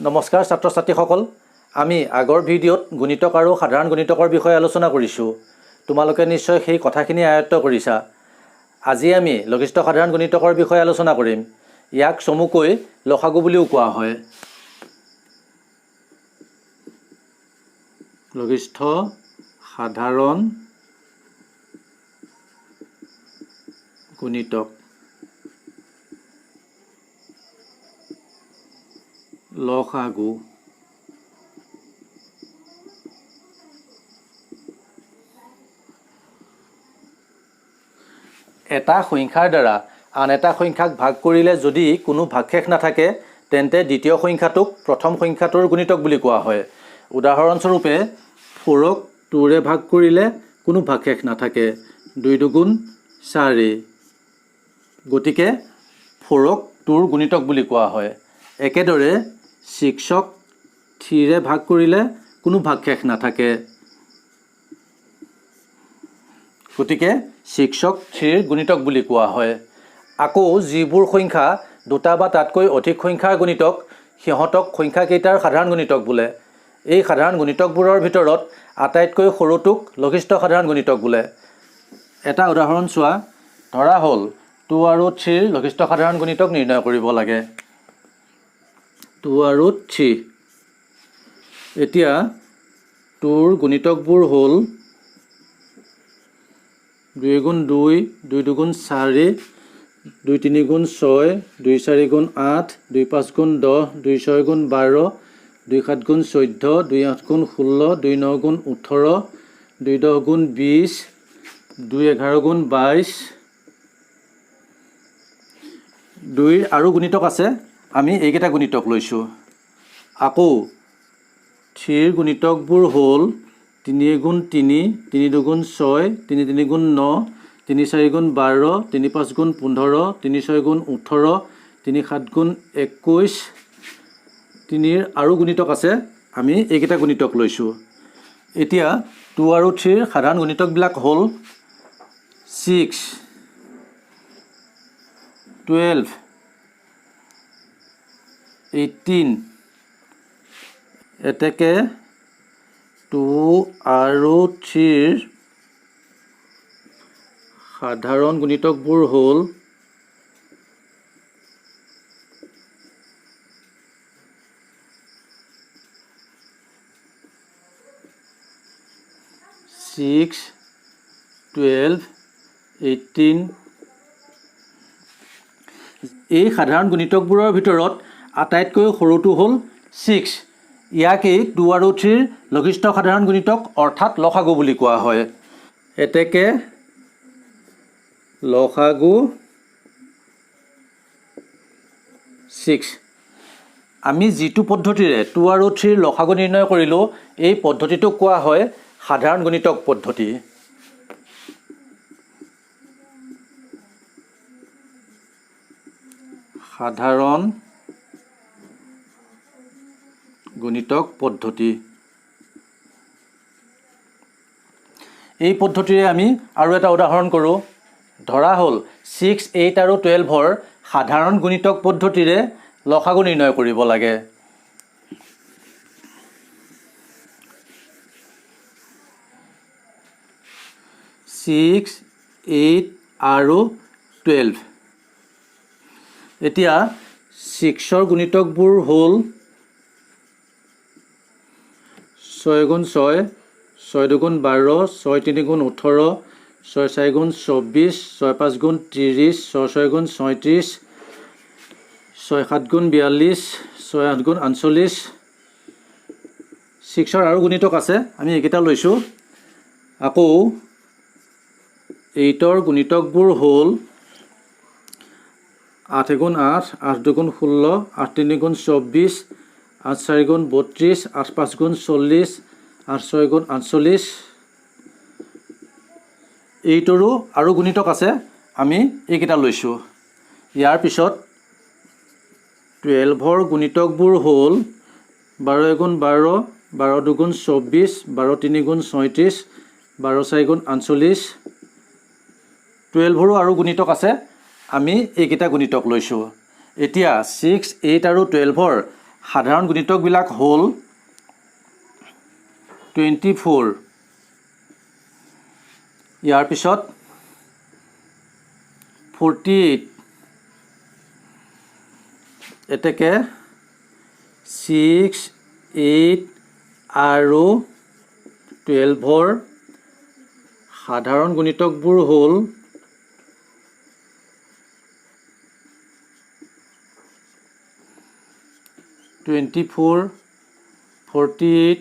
নমস্কাৰ ছাত্ৰ ছাত্ৰীসকল আমি আগৰ ভিডিঅ'ত গণিতক আৰু সাধাৰণ গণিতকৰ বিষয়ে আলোচনা কৰিছোঁ তোমালোকে নিশ্চয় সেই কথাখিনি আয়ত্ত কৰিছা আজি আমি লঘিষ্ঠ সাধাৰণ গণিতকৰ বিষয়ে আলোচনা কৰিম ইয়াক চমুকৈ লসাগু বুলিও কোৱা হয় লঘিষ্ঠ সাধাৰণ গণিতক লসাগু এটা সংখ্যাৰ দ্বাৰা আন এটা সংখ্যাক ভাগ কৰিলে যদি কোনো ভাগশেষ নাথাকে তেন্তে দ্বিতীয় সংখ্যাটোক প্ৰথম সংখ্যাটোৰ গুণিতক বুলি কোৱা হয় উদাহৰণস্বৰূপে 4ক 2ৰে ভাগ কৰিলে কোনো ভাগশেষ নাথাকে 2 দুগুণ 4 গতিকে 4ক 2ৰ গুণিতক বুলি কোৱা হয় একেদৰে 6ক 3ৰে ভাগ কৰিলে কোনো ভাগশেষ নাথাকে গতিকে 6ক 3ৰ গুণিতক বুলি কোৱা হয় আকৌ যিবোৰ সংখ্যা দুটা বা তাতকৈ অধিক সংখ্যাৰ গুণিতক সিহঁতক সংখ্যা কেইটাৰ সাধাৰণ গুণিতক বোলে এই সাধাৰণ গুণিতকবোৰৰ ভিতৰত আটাইতকৈ সৰুটোক লঘিষ্ঠ সাধাৰণ গুণিতক বোলে এটা উদাহৰণ চোৱা ধৰা হ'ল 2 আৰু 3ৰ লঘিষ্ঠ সাধাৰণ গুণিতক নিৰ্ণয় কৰিব লাগে 2 আৰু 3 এতিয়া 2ৰ গুণিতকবোৰ হ'ল 2 গুণ 2 2 দুগুণ 4 2 3 গুণ 6 2 4 গুণ 8 2 5 গুণ 10 2 6 গুণ 12 2 7 গুণ 14 2 8 গুণ 16 2 9 গুণ 18 2 10 গুণ 20 2 11 গুণ 22 2ৰ আৰু গুণিতক আছে আমি এইকেইটা গুণিতক লৈছোঁ আকৌ 3ৰ গুণিতকবোৰ হ'ল 3 গুণ 3 3 দুগুণ 6 3 3 গুণ 9 3 4 গুণ 12 3 5 গুণ 15 3 6 গুণ 18 3 7 গুণ 21 3ৰ আৰু গুণিতক আছে আমি এইকেইটা গুণিতক লৈছোঁ এতিয়া 2 আৰু 3ৰ সাধাৰণ গুণিতকবিলাক হ'ল 6 12 18 এতেকে 2 আৰু 3ৰ সাধাৰণ গুণিতকবোৰ হ'ল 6 12 18 এই সাধাৰণ গুণিতকবোৰৰ ভিতৰত আটাইতকৈ সৰুটো হ'ল 6 ইয়াকেই 2 আৰু 3ৰ লঘিষ্ঠ সাধাৰণ গুণিতক অৰ্থাৎ লসাগু বুলি কোৱা হয় এতেকে লসাগু 6 আমি যিটো পদ্ধতিৰে 2 আৰু 3ৰ লসাগু নিৰ্ণয় কৰিলোঁ এই পদ্ধতিটোক কোৱা হয় সাধাৰণ গুণিতক পদ্ধতি সাধাৰণ গুণিতক পদ্ধতি এই পদ্ধতিৰে আমি আৰু এটা উদাহৰণ কৰোঁ ধৰা হ'ল 6 8 আৰু 12ৰ সাধাৰণ গুণিতক পদ্ধতিৰে লসাগু নিৰ্ণয় কৰিব লাগে 6 8 আৰু 12 এতিয়া 6ৰ গুণিতকবোৰ হ'ল 6 গুণ 6 6 দুগুণ 12 6 3 গুণ 18 6 4 গুণ 24 6 5 গুণ 30 6 6 গুণ 37 6 7 গুণ 42 6 8 গুণ 48 6ৰ আৰু গুণিতক আছে আমি এইকেইটা লৈছোঁ আকৌ 8ৰ গুণিতকবোৰ হ'ল 8 গুণ 8 8 দুগুণ 16 8 3 গুণ 24 8 4 গুণ 32 8 5 গুণ 40 8 6 গুণ 48 8ৰো আৰু গুণিতক আছে আমি এইকেইটা লৈছোঁ ইয়াৰ পিছত 12ৰ গুণিতকবোৰ হ'ল 12 গুণ 12 12 দুগুণ 24 12 3 গুণ 36 12 4 গুণ 48 12ৰো আৰু গুণিতক আছে আমি এইকেইটা গুণিতক লৈছোঁ এতিয়া 6 8 আৰু 12ৰ সাধাৰণ গুণিতকবিলাক হ'ল 24 ইয়াৰ পিছত 48 এতেকে 6 8 আৰু 12ৰ সাধাৰণ গুণিতকবোৰ হ'ল 24 48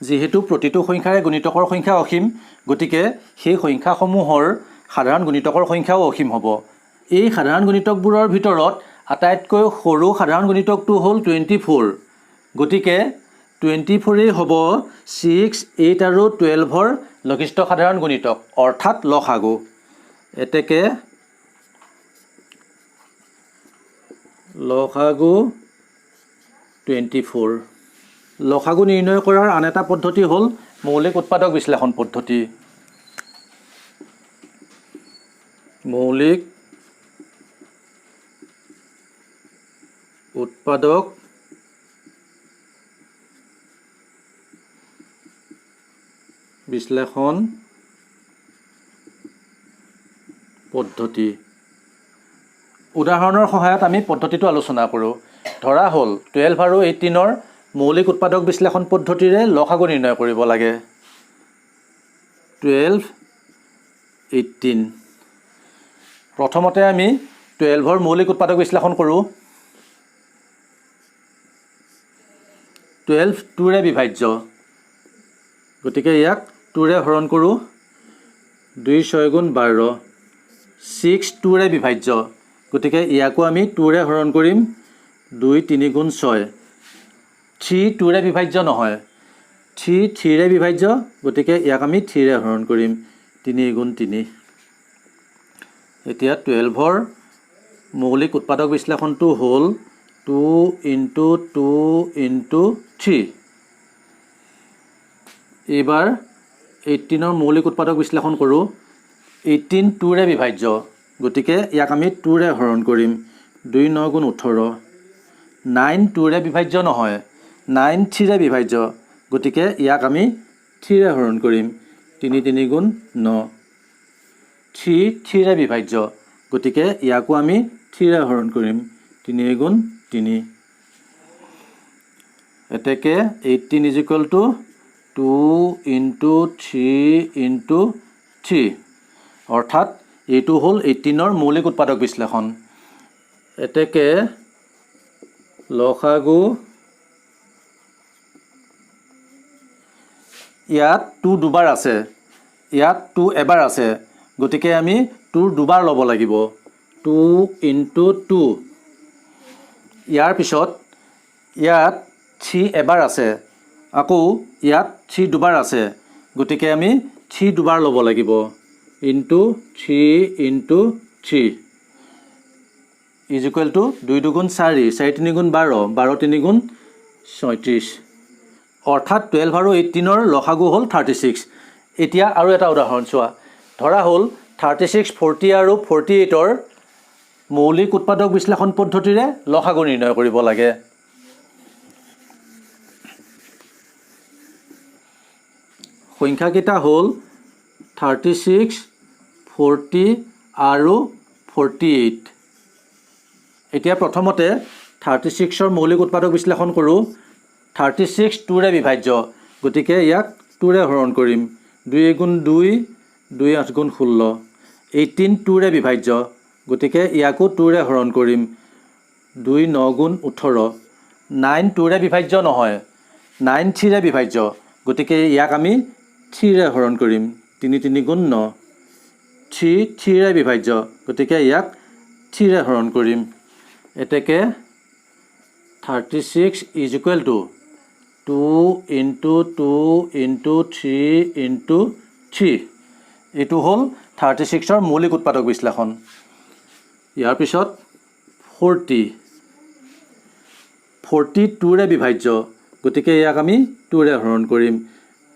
যেহেতু প্ৰতিটো সংখ্যাৰে গুণিতকৰ সংখ্যা অসীম গতিকে সেই সংখ্যাসমূহৰ সাধাৰণ গুণিতকৰ সংখ্যাও অসীম হ'ব এই সাধাৰণ গুণিতকবোৰৰ ভিতৰত আটাইতকৈ সৰু সাধাৰণ গুণিতকটো হ'ল 24 গতিকে 24 হ'ব 6 8 আৰু 12ৰ লঘিষ্ঠ সাধাৰণ গুণিতক অৰ্থাৎ লসাগু এতেকে লসাগু 24 লসাগু নিৰ্ণয় কৰাৰ আন এটা পদ্ধতি হ'ল মৌলিক উৎপাদক বিশ্লেষণ পদ্ধতি মৌলিক উৎপাদক বিশ্লেষণ পদ্ধতি উদাহৰণৰ সহায়ত আমি পদ্ধতিটো আলোচনা কৰোঁ ধৰা হ'ল 12 আৰু 18ৰ মৌলিক উৎপাদক বিশ্লেষণ পদ্ধতিৰে লসাগু নিৰ্ণয় কৰিব লাগে 12 18 প্ৰথমতে আমি 12ৰ মৌলিক উৎপাদক বিশ্লেষণ কৰোঁ 12 2ৰে বিভাজ্য গতিকে ইয়াক 2ৰে হৰণ কৰোঁ 2 6 গুণ 12 6 2ৰে বিভাজ্য গতিকে ইয়াকো আমি 2ৰে হৰণ কৰিম 2 3 গুণ 6 3 2ৰে বিভাজ্য নহয় 3 3ৰে বিভাজ্য গতিকে ইয়াক আমি 3ৰে হৰণ কৰিম 3 গুণ 3 এতিয়া 12ৰ মৌলিক উৎপাদক বিশ্লেষণটো হ'ল 2 × 2 × 3 এইবাৰ 18ৰ মৌলিক উৎপাদক বিশ্লেষণ কৰোঁ 18 2ৰে বিভাজ্য গতিকে ইয়াক আমি 2ৰে হৰণ কৰিম 2 9 গুণ 18 9 2ৰে বিভাজ্য নহয় 9 3ৰে বিভাজ্য গতিকে ইয়াক আমি 3ৰে হৰণ কৰিম 3 3 গুণ 9 3 3ৰে বিভাজ্য গতিকে ইয়াকো আমি 3ৰে হৰণ কৰিম 3 গুণ 3 এতেকে 18 = 2 × 3 × 3 অৰ্থাৎ এইটো হ'ল 18ৰ মৌলিক উৎপাদক বিশ্লেষণ এতেকে লসাগু ইয়াত 2 দুবাৰ আছে ইয়াত 2 এবাৰ আছে গতিকে আমি 2 দুবাৰ ল'ব লাগিব 2 × 2 ইয়াৰ পিছত ইয়াত 3 এবাৰ আছে আকৌ ইয়াত 3 দুবাৰ আছে গতিকে আমি 3 দুবাৰ ল'ব লাগিব × 3 × 3 = 2 2 গুণ 4 4 3 গুণ 12 12 3 গুণ 36 অৰ্থাৎ 12 আৰু 18ৰ লসাগু হ'ল 36 এতিয়া আৰু এটা উদাহৰণ চোৱা ধৰা হ'ল 36 40 আৰু 48ৰ মৌলিক উৎপাদক বিশ্লেষণ পদ্ধতিৰে লসাগু নিৰ্ণয় কৰিব লাগে সংখ্যাকেইটা হ'ল 36 40 আৰু 48 এতিয়া প্ৰথমতে 36ৰ মৌলিক উৎপাদক বিশ্লেষণ কৰোঁ 36 2ৰে বিভাজ্য গতিকে ইয়াক 2ৰে হৰণ কৰিম 2 গুণ 2 2 8 গুণ 16 18 2ৰে বিভাজ্য গতিকে ইয়াকো 2ৰে হৰণ কৰিম 2 9 গুণ 18 9 2ৰে বিভাজ্য নহয় 9 3ৰে বিভাজ্য গতিকে ইয়াক আমি 3ৰে হৰণ কৰিম 3 3 গুণ 9 3 3ৰে বিভাজ্য গতিকে ইয়াক 3ৰে হৰণ কৰিম এতেকে 36 = 2 × 2 × 3 × 3 এইটো হ'ল 36ৰ মৌলিক উৎপাদক বিশ্লেষণ ইয়াৰ পিছত 40 2ৰে বিভাজ্য গতিকে ইয়াক আমি 2ৰে হৰণ কৰিম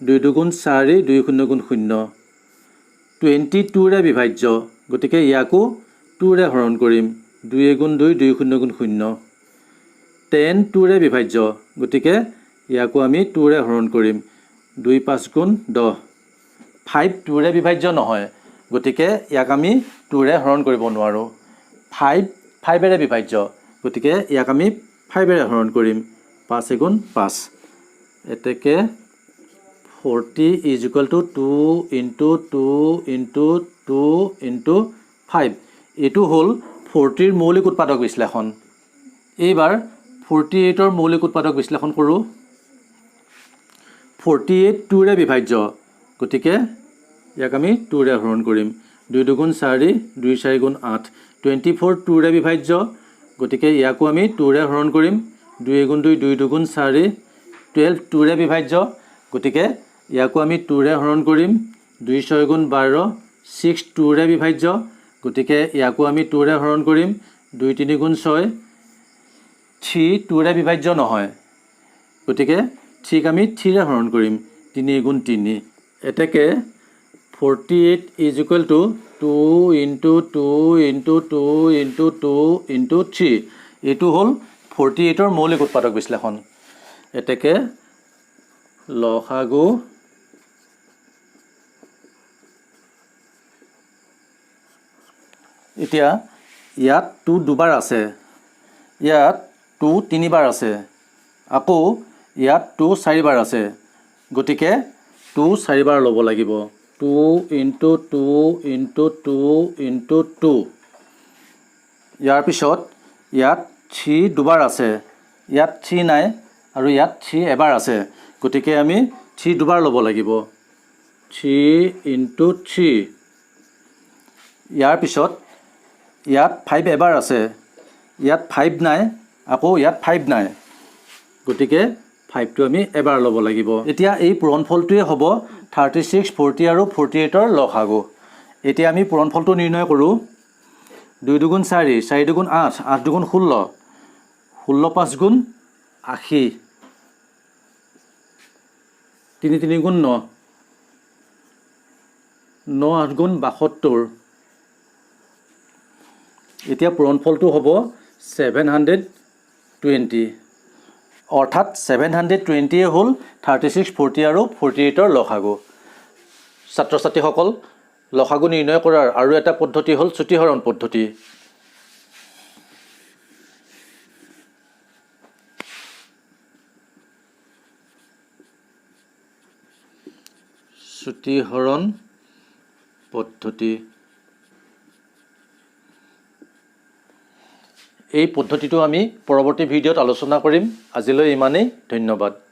2 2 গুণ 4 2 0 গুণ 0 20 2ৰে বিভাজ্য গতিকে ইয়াকো 2ৰে হৰণ কৰিম 2 গুণ 2 2 0 গুণ 0 10 2ৰে বিভাজ্য গতিকে ইয়াকো আমি 2ৰে হৰণ কৰিম 2 5 গুণ 10 5 2ৰে বিভাজ্য নহয় গতিকে ইয়াক আমি 2ৰে হৰণ কৰিব নোৱাৰো 5 5ৰে বিভাজ্য গতিকে ইয়াক আমি 5ৰে হৰণ কৰিম 5 গুণ 5 এতেকে 40 is equal to 2 into 2 into 2 into 5 এটো হল 40 ৰ মৌলিক উৎপাদক বিশ্লেষণ এইবাৰ 48 ৰ মৌলিক উৎপাদক বিশ্লেষণ কৰো 48 2ৰে বিভাজ্য গতিকে ইয়াক আমি 2ৰে হৰণ কৰিম 2 2 গুণ 4 2 4 গুণ 8 24 2ৰে বিভাজ্য গতিকে ইয়াকো আমি 2ৰে হৰণ কৰিম 2 গুণ 2 2 2 গুণ 4 12 2ৰে বিভাজ্য গতিকে ইয়াকো আমি 2ৰে হৰণ কৰিম 2 6 গুণ 12 6 2ৰে বিভাজ্য গতিকে ইয়াকো আমি 2ৰে হৰণ কৰিম 2 3 গুণ 6 3 2ৰে বিভাজ্য নহয় গতিকে ঠিক আমি 3ৰে হৰণ কৰিম 3 গুণ 3 এতেকে 48 is equal to 2 into 2 into 2 into 2 into 3 এটো হল 48 ৰ মৌলিক উৎপাদক বিশ্লেষণ এতেকে লসাগু এতিয়া ইয়াত 2 দুবাৰ আছে ইয়াত 2 তিনিবাৰ আছে আকৌ ইয়াত 2 চাৰিবাৰ আছে গতিকে 2 চাৰিবাৰ ল'ব লাগিব 2 into 2 into 2 into 2 ইয়াৰ পিছত ইয়াত 3 দুবাৰ আছে ইয়াত 3 নাই আৰু ইয়াত 3 এবাৰ আছে গতিকে আমি 3 দুবাৰ ল'ব লাগিব 3 into 3 ইয়াৰ পিছত ইয়াত 5 এবাৰ আছে ইয়াত 5 নাই আকৌ ইয়াত 5 নাই গতিকে 5 টো আমি এবাৰ ল'ব লাগিব এতিয়া এই পূৰণফলটোৱে হ'ব 36 40 আৰু 48 ৰ লসাগু এতিয়া আমি পূৰণফলটো নিৰ্ণয় কৰো 2 2 গুণ 4 4 2 গুণ 8 8 2 গুণ 16 16 5 গুণ 80 3 3 গুণ 9 9 8 গুণ 72 এতিয়া পূৰণফলটো হ'ব 720 অৰ্থাৎ 720 হল 36 40 আৰু 48 ৰ লসাগু ছাত্ৰ ছাত্ৰীসকল লসাগু নিৰ্ণয় কৰাৰ আৰু এটা পদ্ধতি হল চুটিহৰণ পদ্ধতি চুটিহৰণ পদ্ধতি এই পদ্ধতিটো আমি পৰৱৰ্তী ভিডিঅ'ত আলোচনা কৰিম আজিলৈ ইমানেই ধন্যবাদ